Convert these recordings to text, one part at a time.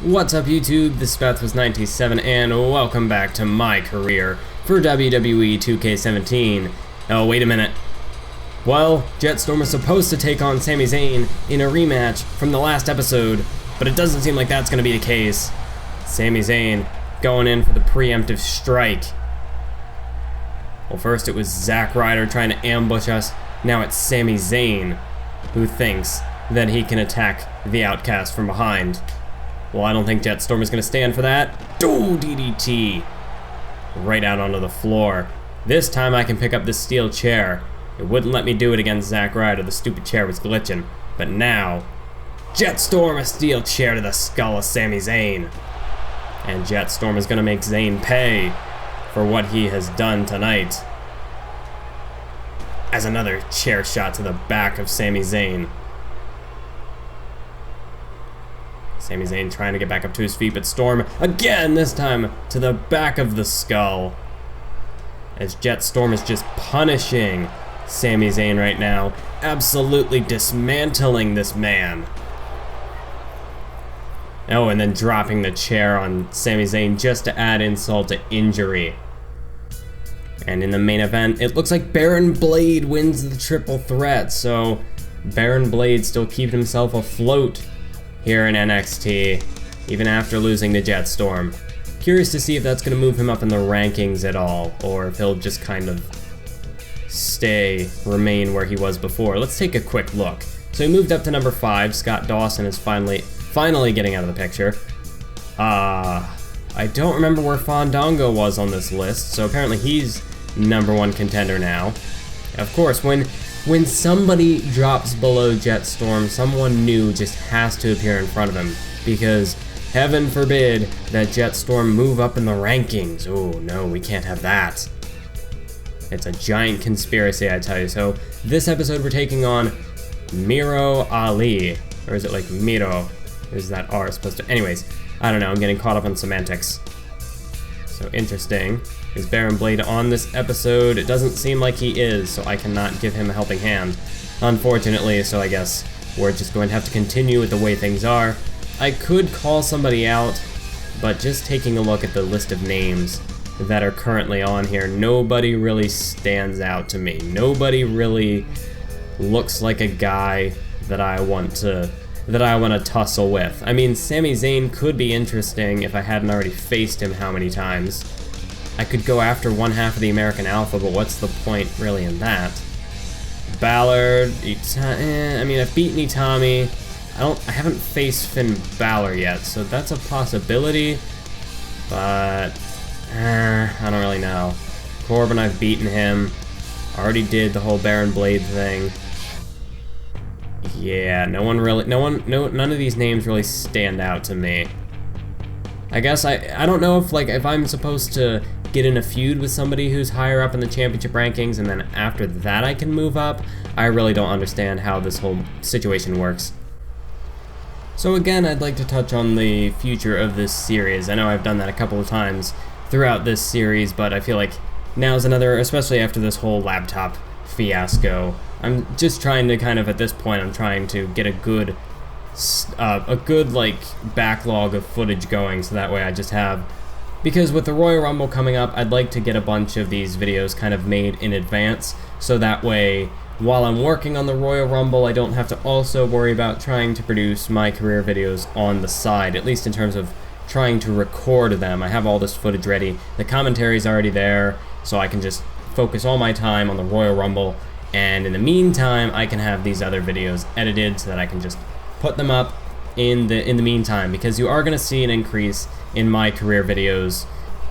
What's up YouTube, this is Beth97 and welcome back to my career for WWE 2K17. Oh, wait a minute. Well, Jett Storm was supposed to take on Sami Zayn in a rematch from the last episode, but it doesn't seem like that's going to be the case. Sami Zayn going in for the preemptive strike. Well, first it was Zack Ryder trying to ambush us, now it's Sami Zayn who thinks that he can attack the Outcast from behind. Well, I don't think Jett Storm is going to stand for that. Oh, DDT. Right out onto the floor. This time I can pick up this steel chair. It wouldn't let me do it against Zack Ryder. The stupid chair was glitching. But now, Jett Storm, a steel chair to the skull of Sami Zayn. And Jett Storm is going to make Zayn pay for what he has done tonight. As another chair shot to the back of Sami Zayn. Sami Zayn trying to get back up to his feet, but Storm again, this time to the back of the skull. As Jett Storm is just punishing Sami Zayn right now, absolutely dismantling this man. Oh, and then dropping the chair on Sami Zayn just to add insult to injury. And in the main event, it looks like Baron Blade wins the triple threat, so Baron Blade still keeping himself afloat here in NXT, even after losing to Jett Storm. Curious to see if that's going to move him up in the rankings at all, or if he'll just kind of remain where he was before. Let's take a quick look. So he moved up to number 5. Scott Dawson is finally getting out of the picture. I don't remember where Fandango was on this list, so apparently he's number 1 contender now. Of course, when somebody drops below Jett Storm, someone new just has to appear in front of him, because heaven forbid that Jett Storm move up in the rankings. Oh no, we can't have that. It's a giant conspiracy, I tell you. So this episode we're taking on Miro Ali, or is it like Miro? Is that R supposed to? Anyways, I don't know, I'm getting caught up on semantics. So interesting. Is Baron Blade on this episode? It doesn't seem like he is, so I cannot give him a helping hand, unfortunately, so I guess we're just going to have to continue with the way things are. I could call somebody out, but just taking a look at the list of names that are currently on here, nobody really stands out to me. Nobody really looks like a guy that I want to tussle with. I mean, Sami Zayn could be interesting if I hadn't already faced him how many times. I could go after one half of the American Alpha, but what's the point really in that? Balor, I mean, I've beaten Itami. I haven't faced Finn Balor yet, so that's a possibility, but I don't really know. Corbin, I've beaten him. Already did the whole Baron Blade thing. Yeah, none of these names really stand out to me. I guess I don't know if I'm supposed to get in a feud with somebody who's higher up in the championship rankings and then after that I can move up. I really don't understand how this whole situation works. So again, I'd like to touch on the future of this series. I know I've done that a couple of times throughout this series, but I feel like now's another, especially after this whole laptop fiasco. I'm just trying to at this point, I'm trying to get a good like backlog of footage going, so that way I just have, because with the Royal Rumble coming up, I'd like to get a bunch of these videos made in advance, so that way while I'm working on the Royal Rumble, I don't have to also worry about trying to produce my career videos on the side, at least in terms of trying to record them. I have all this footage ready, the commentary's already there, so I can just focus all my time on the Royal Rumble, and in the meantime I can have these other videos edited so that I can just put them up in the meantime, because you are going to see an increase in my career videos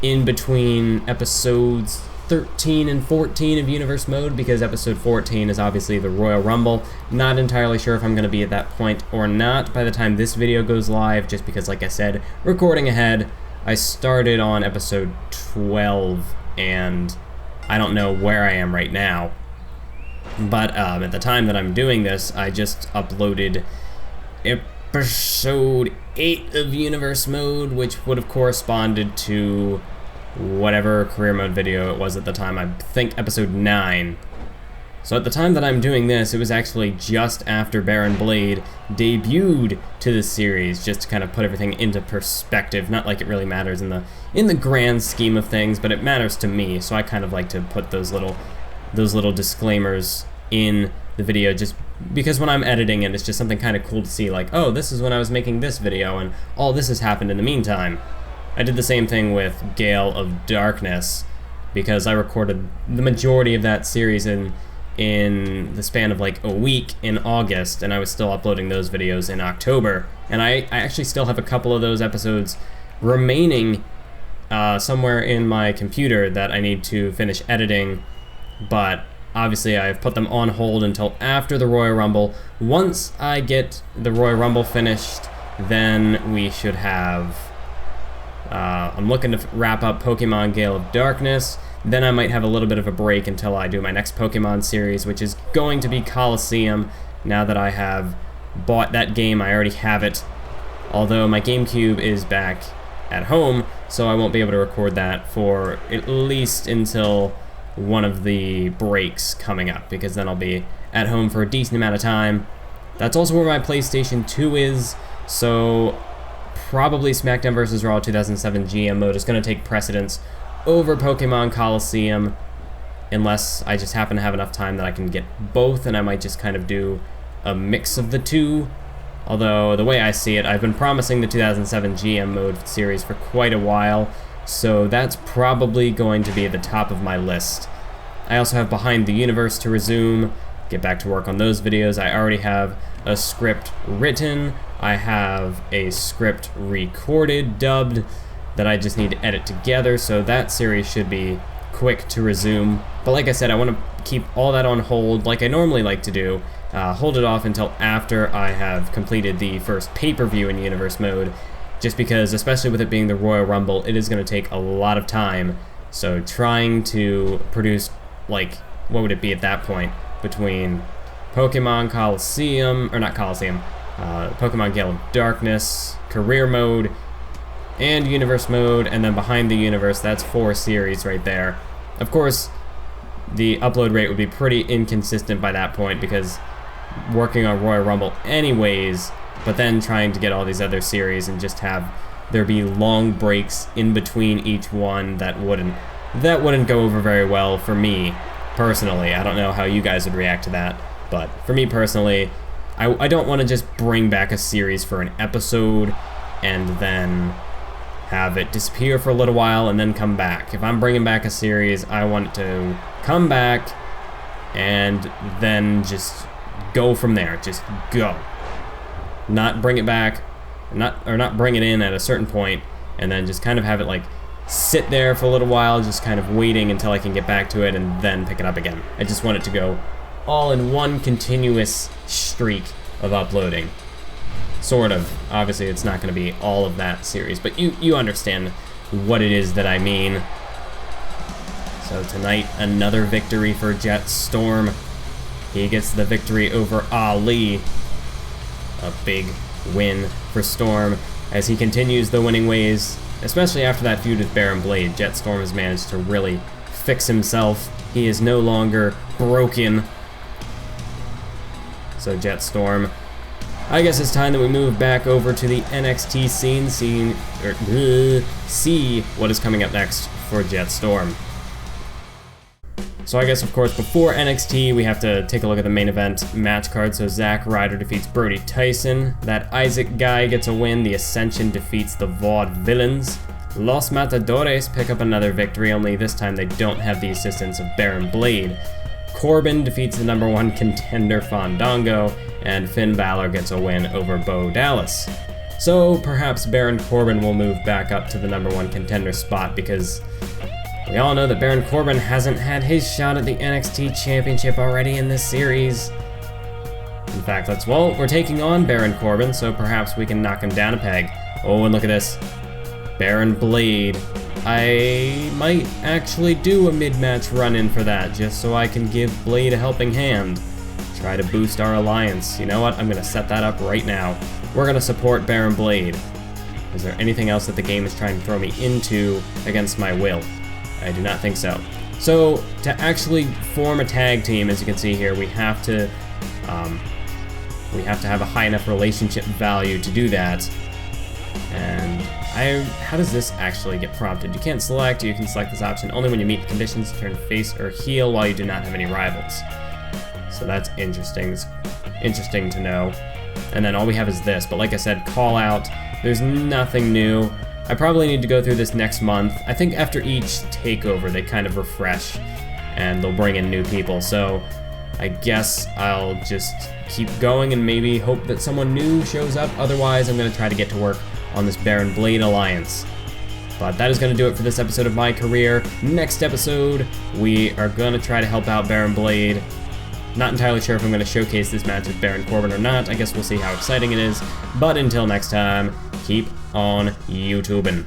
in between episodes 13 and 14 of Universe Mode, because episode 14 is obviously the Royal Rumble. Not entirely sure if I'm going to be at that point or not by the time this video goes live, just because, like I said, recording ahead, I started on episode 12 and I don't know where I am right now. But at the time that I'm doing this, I just uploaded episode 8 of Universe Mode, which would have corresponded to whatever career mode video it was at the time. I think episode 9. So at the time that I'm doing this, it was actually just after Baron Blade debuted to the series, just to kind of put everything into perspective. Not like it really matters in the grand scheme of things, but it matters to me, so I kind of like to put those little disclaimers in the video, just because when I'm editing it, it's just something kind of cool to see, like, oh, this is when I was making this video, and all this has happened in the meantime. I did the same thing with Gale of Darkness, because I recorded the majority of that series in the span of like a week in August, and I was still uploading those videos in October, and I actually still have a couple of those episodes remaining somewhere in my computer that I need to finish editing, but obviously I've put them on hold until after the Royal Rumble. Once I get the Royal Rumble finished, then we should have I'm looking to wrap up Pokemon Gale of Darkness. Then I might have a little bit of a break until I do my next Pokemon series, which is going to be Coliseum. Now that I have bought that game, I already have it. Although my GameCube is back at home, so I won't be able to record that for at least until one of the breaks coming up, because then I'll be at home for a decent amount of time. That's also where my PlayStation 2 is, so probably SmackDown vs. Raw 2007 GM mode is going to take precedence over Pokemon Coliseum, unless I just happen to have enough time that I can get both, and I might just kind of do a mix of the two. Although, the way I see it, I've been promising the 2007 GM mode series for quite a while, so that's probably going to be at the top of my list. I also have Behind the Universe to resume, get back to work on those videos. I already have a script written, I have a script recorded, dubbed, that I just need to edit together, so that series should be quick to resume. But like I said, I want to keep all that on hold like I normally like to do, hold it off until after I have completed the first pay-per-view in Universe mode, just because, especially with it being the Royal Rumble, it is going to take a lot of time. So trying to produce, like, what would it be at that point, between Pokemon Coliseum, or not Coliseum, Pokemon Gale of Darkness, Career Mode, and Universe Mode, and then Behind the Universe, that's 4 series right there. Of course, the upload rate would be pretty inconsistent by that point, because working on Royal Rumble anyways, but then trying to get all these other series and just have there be long breaks in between each one, that wouldn't go over very well for me personally. I don't know how you guys would react to that, but for me personally, I don't want to just bring back a series for an episode and then have it disappear for a little while and then come back. If I'm bringing back a series, I want it to come back and then just go from there. Just go. Not bring it back, not bring it in at a certain point, and then just kind of have it like sit there for a little while, just kind of waiting until I can get back to it and then pick it up again. I just want it to go all in one continuous streak of uploading. Sort of. Obviously, it's not going to be all of that series, but you understand what it is that I mean. So tonight, another victory for Jett Storm. He gets the victory over Ali. A big win for Storm as he continues the winning ways, especially after that feud with Baron Blade. Jett Storm has managed to really fix himself. He is no longer broken. So Jett Storm, I guess it's time that we move back over to the NXT scene, see what is coming up next for Jett Storm. So I guess, of course, before NXT, we have to take a look at the main event match card. So Zack Ryder defeats Brody Tyson. That Isaac guy gets a win. The Ascension defeats the Vaudevillains. Los Matadores pick up another victory, only this time they don't have the assistance of Baron Blade. Corbin defeats the #1 contender Fandango, and Finn Balor gets a win over Bo Dallas. So perhaps Baron Corbin will move back up to the #1 contender spot, because we all know that Baron Corbin hasn't had his shot at the NXT Championship already in this series. In fact, we're taking on Baron Corbin, so perhaps we can knock him down a peg. Oh, and look at this. Baron Blade. I might actually do a mid-match run-in for that, just so I can give Blade a helping hand. Try to boost our alliance. You know what? I'm going to set that up right now. We're going to support Baron Blade. Is there anything else that the game is trying to throw me into against my will? I do not think so. So to actually form a tag team, as you can see here, we have to have a high enough relationship value to do that. And how does this actually get prompted? You can't select. You can select this option only when you meet the conditions to turn face or heel while you do not have any rivals. So that's interesting. It's interesting to know. And then all we have is this. But like I said, call out. There's nothing new. I probably need to go through this next month. I think after each takeover, they kind of refresh and they'll bring in new people. So I guess I'll just keep going and maybe hope that someone new shows up. Otherwise, I'm going to try to get to work on this Baron Blade alliance. But that is going to do it for this episode of My Career. Next episode, we are going to try to help out Baron Blade. Not entirely sure if I'm going to showcase this match with Baron Corbin or not. I guess we'll see how exciting it is. But until next time, keep on YouTubing.